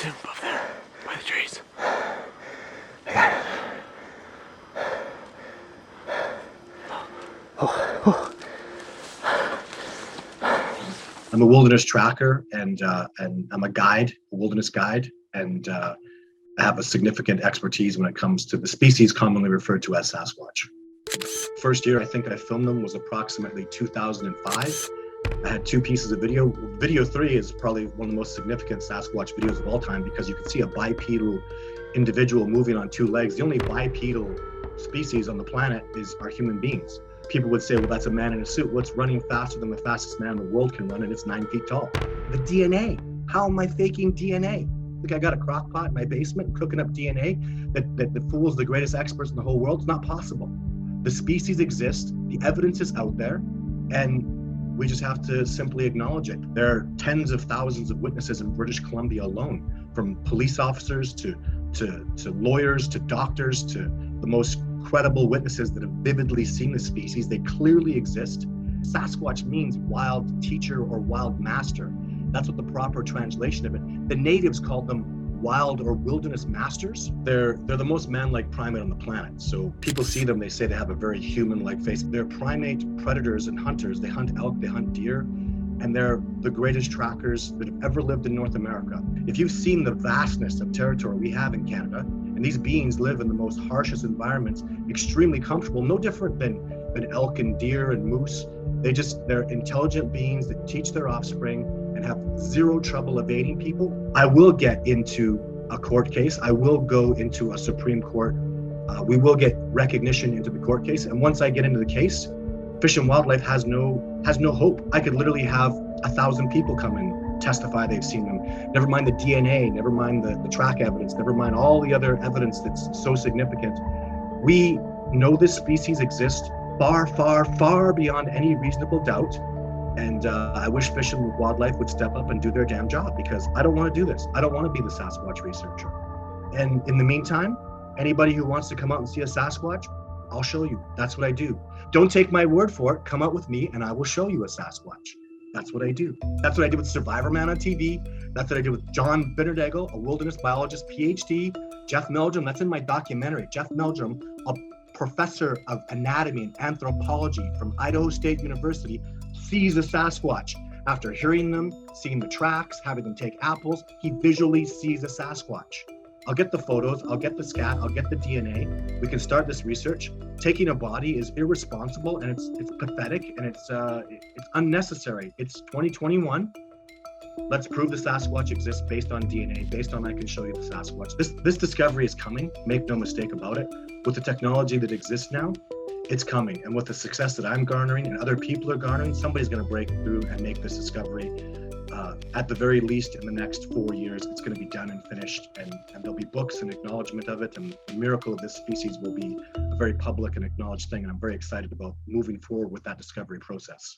see him above there, by the trees. I got it. I'm a wilderness tracker and I'm a guide, a wilderness guide, and I have a significant expertise when it comes to the species commonly referred to as Sasquatch. First year I think I filmed them was approximately 2005. I had 2 pieces of video. Video 3 is probably one of the most significant Sasquatch videos of all time because you can see a bipedal individual moving on 2 legs. The only bipedal species on the planet are human beings. People would say, well, that's a man in a suit. What's running faster than the fastest man in the world can run, and it's 9 feet tall? The DNA. How am I faking DNA? I think I got a crock pot in my basement cooking up DNA that fools the greatest experts in the whole world. It's not possible. The species exists, the evidence is out there, and we just have to simply acknowledge it. There are tens of thousands of witnesses in British Columbia alone, from police officers to lawyers to doctors to the most credible witnesses that have vividly seen the species. They clearly exist. Sasquatch means wild teacher or wild master. That's what the proper translation of it. The natives called them wild or wilderness masters. They're the most man-like primate on the planet. So people see them, they say they have a very human-like face. They're primate predators and hunters. They hunt elk, they hunt deer, and they're the greatest trackers that have ever lived in North America. If you've seen the vastness of territory we have in Canada, and these beings live in the most harshest environments, extremely comfortable, no different than elk and deer and moose. They're intelligent beings that teach their offspring and have zero trouble evading people. I will get into a court case. I will go into a Supreme Court. We will get recognition into the court case. And once I get into the case, Fish and Wildlife has no hope. I could literally have 1,000 people come and testify they've seen them. Never mind the DNA, never mind the track evidence, never mind all the other evidence that's so significant. We know this species exists far, far, far beyond any reasonable doubt. And I wish Fish and Wildlife would step up and do their damn job, because I don't want to do this. I don't want to be the Sasquatch researcher. And in the meantime, anybody who wants to come out and see a Sasquatch, I'll show you. That's what I do. Don't take my word for it. Come out with me and I will show you a Sasquatch. That's what I do. That's what I did with Survivor Man on TV. That's what I did with John Binnerdegel, a wilderness biologist, PhD. Jeff Meldrum, that's in my documentary. Jeff Meldrum, a professor of anatomy and anthropology from Idaho State University, sees a Sasquatch. After hearing them, seeing the tracks, having them take apples, he visually sees a Sasquatch. I'll get the photos, I'll get the scat, I'll get the DNA. We can start this research. Taking a body is irresponsible and it's pathetic and it's unnecessary. It's 2021. Let's prove the Sasquatch exists based on DNA, based on I can show you the Sasquatch. This discovery is coming, make no mistake about it. With the technology that exists now, it's coming. And with the success that I'm garnering and other people are garnering, somebody's gonna break through and make this discovery. At the very least, in the next 4 years, it's going to be done and finished, and there'll be books and acknowledgement of it, and the miracle of this species will be a very public and acknowledged thing, and I'm very excited about moving forward with that discovery process.